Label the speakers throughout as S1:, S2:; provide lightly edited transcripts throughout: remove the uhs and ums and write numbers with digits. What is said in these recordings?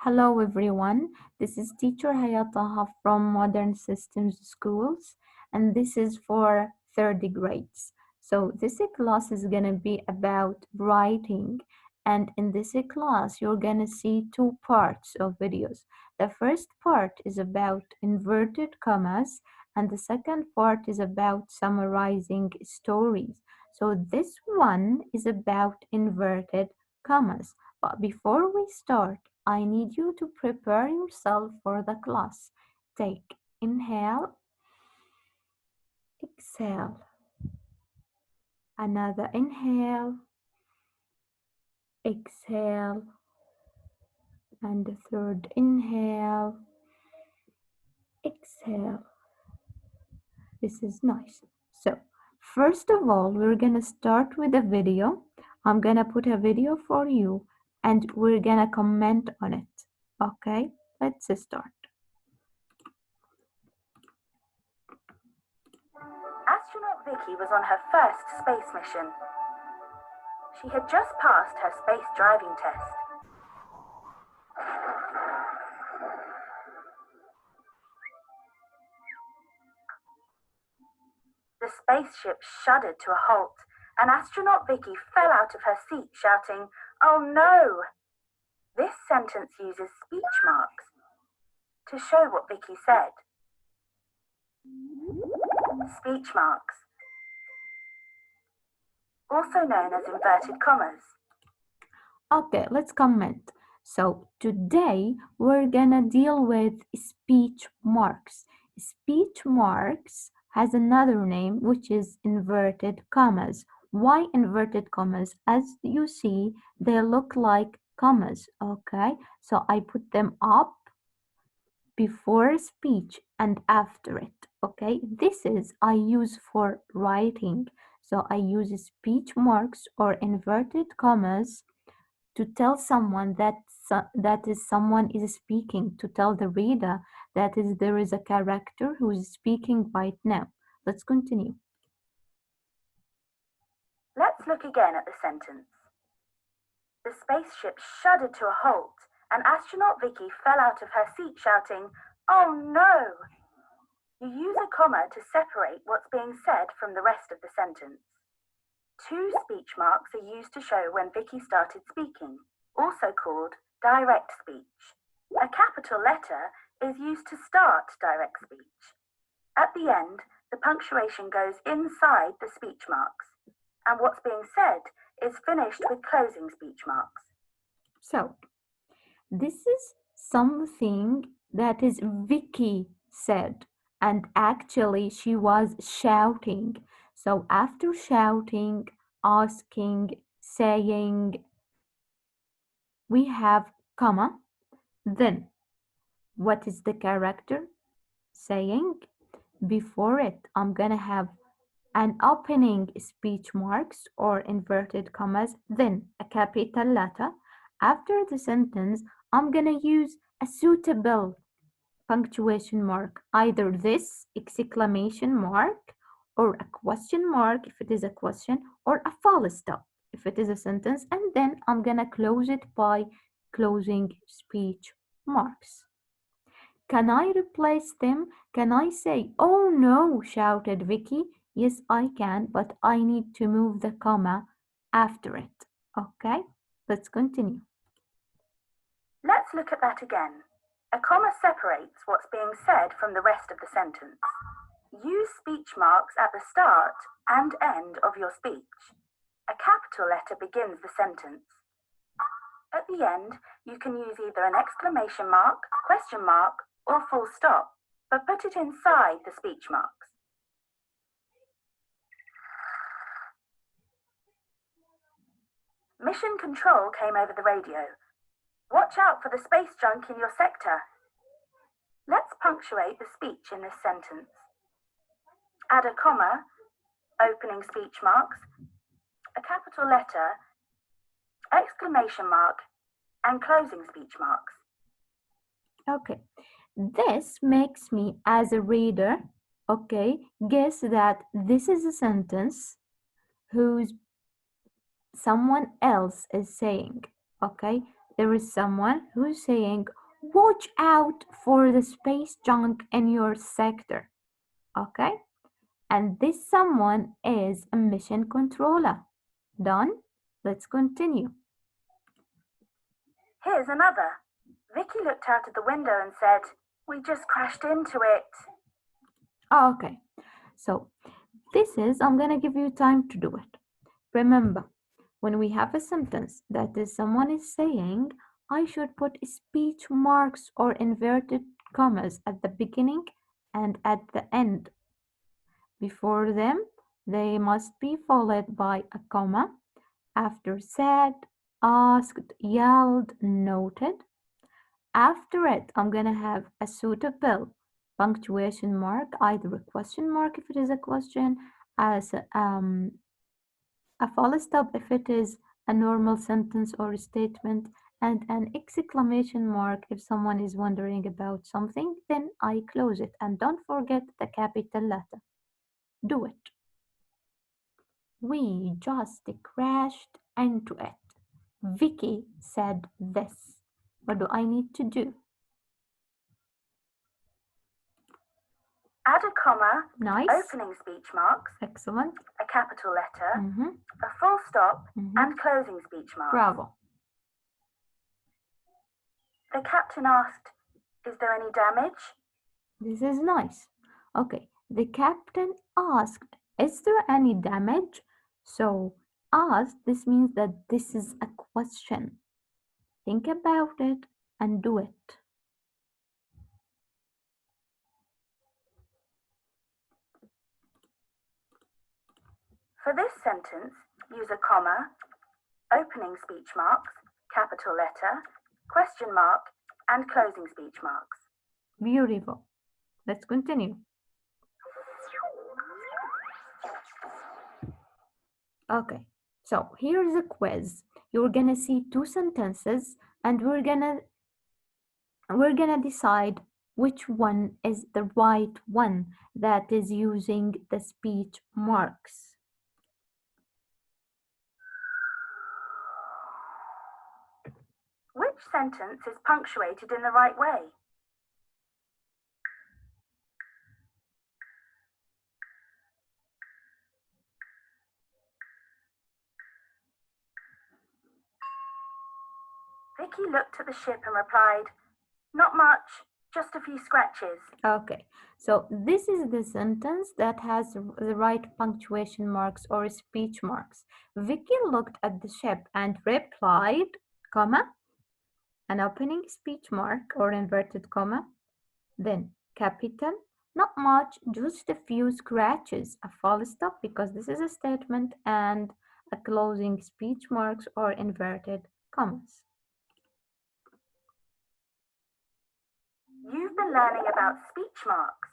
S1: Hello everyone, this is teacher Hayataha from Modern Systems Schools and this is for third grades. So this class is going to be about writing, and in this class you're going to see two parts of videos. The first part is about inverted commas and the second part is about summarizing stories. So this one is about inverted commas. But before we start, I need you to prepare yourself for the class. Take inhale, exhale, another inhale, exhale, and the third inhale, exhale. This is nice. So, first of all, we're gonna start with a video. I'm gonna put a video for you and we're gonna comment on it. Okay, let's start.
S2: Astronaut Vicky was on her first space mission. She had just passed her space driving test. The spaceship shuddered to a halt, and astronaut Vicky fell out of her seat shouting, "Oh no!" This sentence uses speech marks to show what Vicky said. Speech marks, also known as inverted commas.
S1: Okay, let's comment. So today we're gonna deal with speech marks. Speech marks has another name which is inverted commas. Why inverted commas? As you see, they look like commas, okay? So I put them up before speech and after it, okay? This is I use for writing. So I use speech marks or inverted commas to tell someone that is someone is speaking, to tell the reader that is there is a character who is speaking right now. Let's continue.
S2: Let's look again at the sentence. The spaceship shuddered to a halt, and astronaut Vicky fell out of her seat shouting, "Oh no!" You use a comma to separate what's being said from the rest of the sentence. Two speech marks are used to show when Vicky started speaking, also called direct speech. A capital letter is used to start direct speech. At the end, the punctuation goes inside the speech marks, and what's being said is finished with closing speech marks.
S1: So, this is something that is Vicky said, and actually she was shouting. So after shouting, asking, saying, we have comma, then what is the character saying? Before it, I'm gonna have an opening speech marks or inverted commas, then a capital letter. After the sentence, I'm gonna use a suitable punctuation mark, either this exclamation mark or a question mark if it is a question, or a full stop if it is a sentence, and then I'm gonna close it by closing speech marks. Can I replace them? Can I say, "Oh no," shouted Vicky? Yes, I can, but I need to move the comma after it. Okay, let's continue.
S2: Let's look at that again. A comma separates what's being said from the rest of the sentence. Use speech marks at the start and end of your speech. A capital letter begins the sentence. At the end, you can use either an exclamation mark, question mark, or full stop, but put it inside the speech marks. Mission Control came over the radio. Watch out for the space junk in your sector. Let's punctuate the speech in this sentence. Add a comma, opening speech marks, a capital letter, exclamation mark, and closing speech marks.
S1: Okay, this makes me as a reader, okay, guess that this is a sentence whose someone else is saying, okay? there is someone who's saying, watch out for the space junk in your sector. Okay? And this someone is a mission controller. Done? Let's continue.
S2: Here's another. Vicky looked out of the window and said, we just crashed into it.
S1: Okay, so I'm gonna give you time to do it. Remember, when we have a sentence that is someone is saying, I should put speech marks or inverted commas at the beginning and at the end. Before them, they must be followed by a comma. After said, asked, yelled, noted. After it, I'm gonna have a suitable punctuation mark, either a question mark if it is a question, as a full stop if it is a normal sentence or statement, and an exclamation mark if someone is wondering about something. Then I close it, and don't forget the capital letter. Do it. We just crashed into it. Vicky said this. What do I need to do?
S2: Add a comma,
S1: Nice.
S2: opening speech marks,
S1: Excellent.
S2: a capital letter,
S1: Mm-hmm.
S2: a full stop,
S1: Mm-hmm.
S2: and closing speech marks.
S1: Bravo.
S2: The captain asked, is there any damage?
S1: This is nice. Okay. The captain asked, is there any damage? So, asked, this means that this is a question. Think about it and do it.
S2: For this sentence, use a comma, opening speech marks, capital letter, question mark, and closing speech marks.
S1: Beautiful. Let's continue. Okay, so here's a quiz. You're gonna see two sentences and we're gonna decide which one is the right one that is using the speech marks.
S2: Which sentence is punctuated in the right way? Vicky looked at the ship and replied, not much, just a few scratches.
S1: Okay, so this is the sentence that has the right punctuation marks or speech marks. Vicky looked at the ship and replied, comma, an opening speech mark or inverted comma, then capital, not much, just a few scratches, a full stop because this is a statement, and a closing speech marks or inverted commas.
S2: You've been learning about speech marks.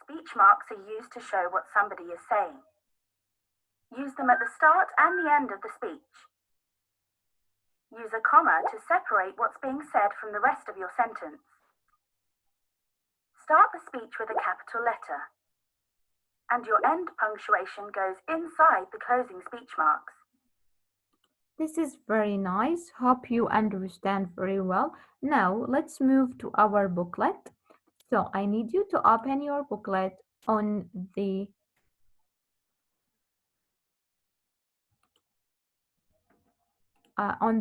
S2: Speech marks are used to show what somebody is saying. Use them at the start and the end of the speech. Use a comma to separate what's being said from the rest of your sentence. Start the speech with a capital letter, and your end punctuation goes inside the closing speech marks.
S1: This is very nice. Hope you understand very well. Now let's move to our booklet. So I need you to open your booklet on the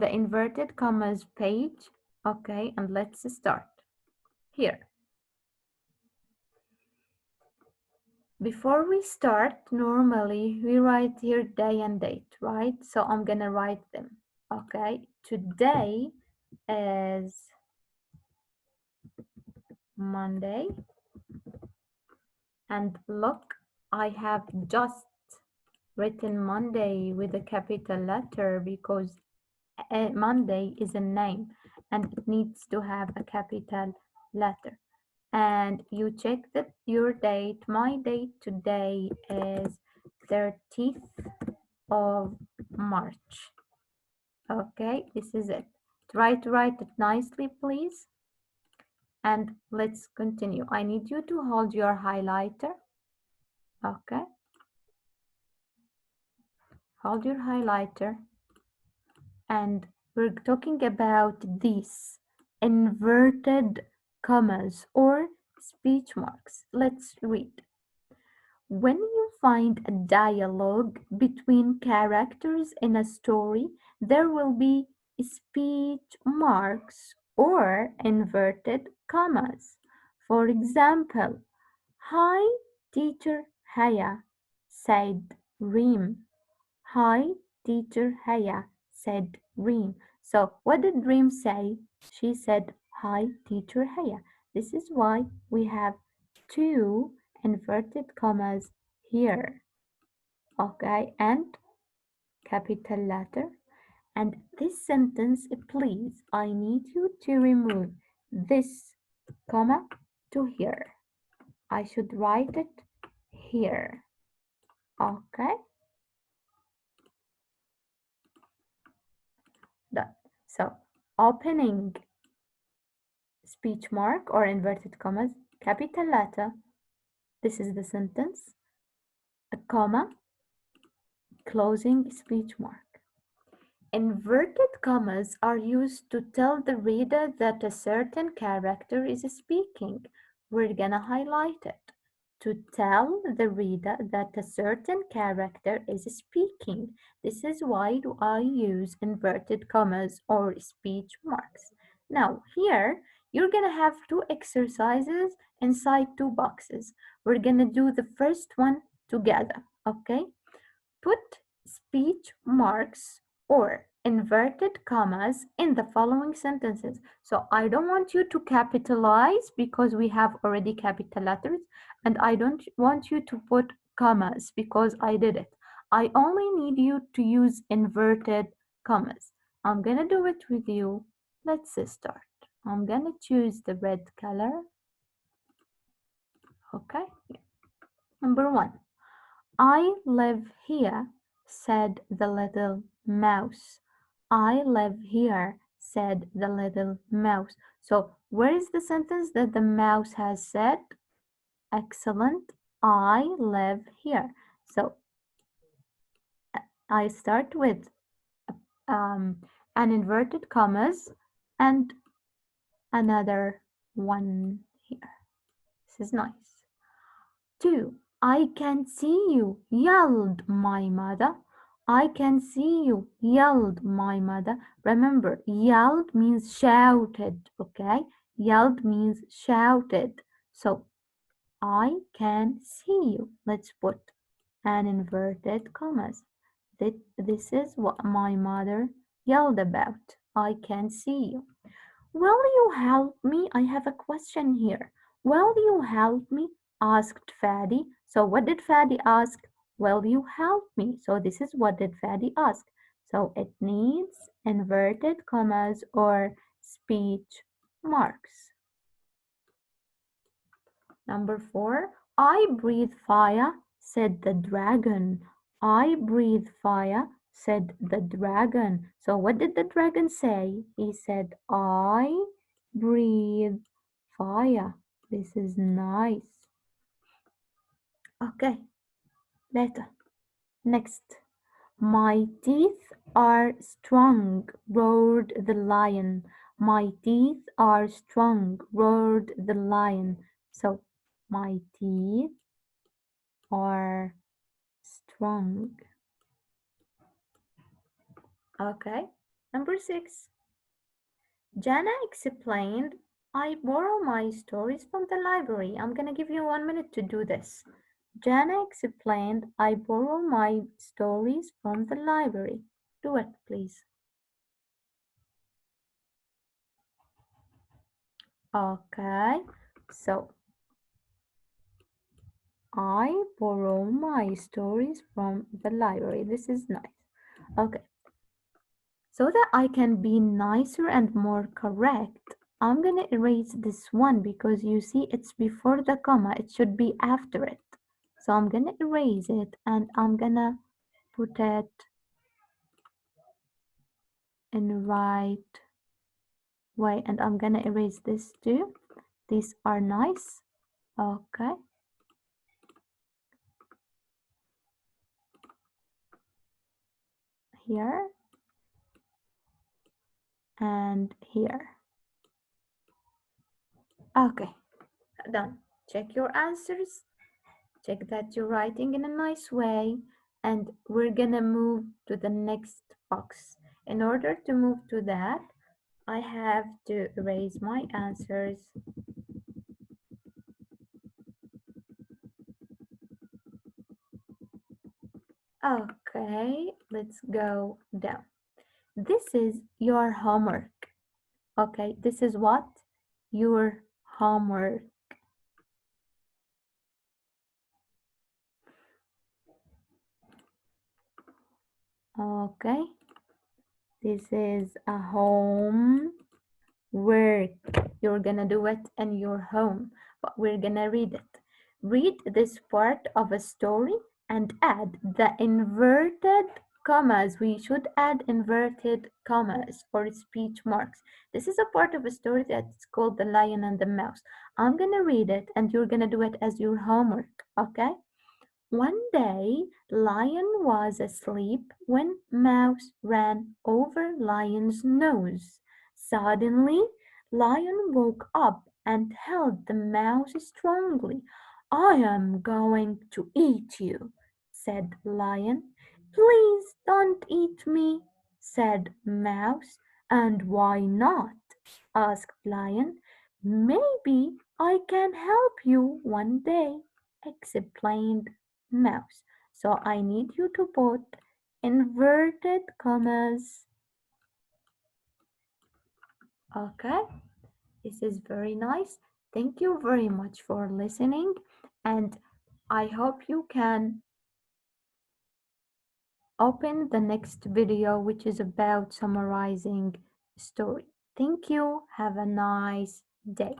S1: inverted commas page. Okay, and let's start here. Before we start, normally we write here day and date, right? So I'm gonna write them. Okay, today is Monday, and look, I have just written Monday with a capital letter because Monday is a name and it needs to have a capital letter. And you check that your date. My date today is 30th of March. Okay, this is it. Try to write it nicely, please. And let's continue. I need you to hold your highlighter. Okay. Hold your highlighter and we're talking about these inverted commas or speech marks. Let's read. When you find a dialogue between characters in a story, there will be speech marks or inverted commas. For example, "Hi, teacher Haya," said Reem. "Hi, teacher Haya," said Reem. So, what did Reem say? She said, "Hi, teacher Haya." This is why we have two inverted commas here. Okay, and capital letter. And this sentence, please, I need you to remove this comma to here. I should write it here. Okay, done. So, opening speech mark or inverted commas, capital letter. This is the sentence. A comma, closing speech mark. Inverted commas are used to tell the reader that a certain character is speaking. We're gonna highlight it. To tell the reader that a certain character is speaking. This is why do I use inverted commas or speech marks. Now here you're gonna have two exercises inside two boxes. We're gonna do the first one together, okay? Put speech marks or inverted commas in the following sentences. So I don't want you to capitalize because we have already capital letters, and I don't want you to put commas because I did it. I only need you to use inverted commas. I'm gonna do it with you. Let's start. I'm gonna choose the red color. Okay. Number one. "I live here," said the little mouse. "I live here," said the little mouse. So where is the sentence that the mouse has said? Excellent. "I live here." So I start with an inverted commas and another one here. This is nice. 2. "I can see you," yelled my mother. "I can see you," yelled my mother. Remember, yelled means shouted, okay? Yelled means shouted. So, "I can see you." Let's put an inverted commas. This is what my mother yelled about. "I can see you." "Will you help me? I have a question here. Will you help me?" asked Faddy. So what did Faddy ask? Will you help me? So this is what did Faddy ask. So it needs inverted commas or speech marks. Number 4. "I breathe fire," said the dragon. "I breathe fire," said the dragon. So what did the dragon say? He said, "I breathe fire." This is nice. Okay, later. Next. "My teeth are strong," roared the lion. "My teeth are strong," roared the lion. So, my teeth are strong. Okay. Number 6. Jana explained, "I borrow my stories from the library." I'm gonna give you 1 minute to do this. Jana explained, "I borrow my stories from the library." Do it, please. Okay. So, "I borrow my stories from the library." This is nice. Okay. So that I can be nicer and more correct, I'm gonna erase this one because you see it's before the comma. It should be after it. So I'm gonna erase it and I'm gonna put it in the right way. And I'm gonna erase this too. These are nice. Okay. Here. and here. Okay, done. Check your answers. Check that you're writing in a nice way, and we're gonna move to the next box. In order to move to that, I have to erase my answers. Okay, let's go down. This is your homework. Okay, this is what? Your homework. Okay, this is a home work. You're gonna do it in your home, but we're gonna read it. Read this part of a story and add the inverted commas. We should add inverted commas or speech marks. This is a part of a story that's called The Lion and the Mouse. I'm gonna read it and you're gonna do it as your homework, okay? One day, Lion was asleep when Mouse ran over Lion's nose. Suddenly, Lion woke up and held the mouse strongly. I am going to eat you, said Lion. Please don't eat me, said Mouse. And why not? Asked Lion. Maybe I can help you one day, explained Mouse. So I need you to put inverted commas. Okay, this is very nice. Thank you very much for listening, and I hope you can open the next video, which is about summarizing story. Thank you. Have a nice day.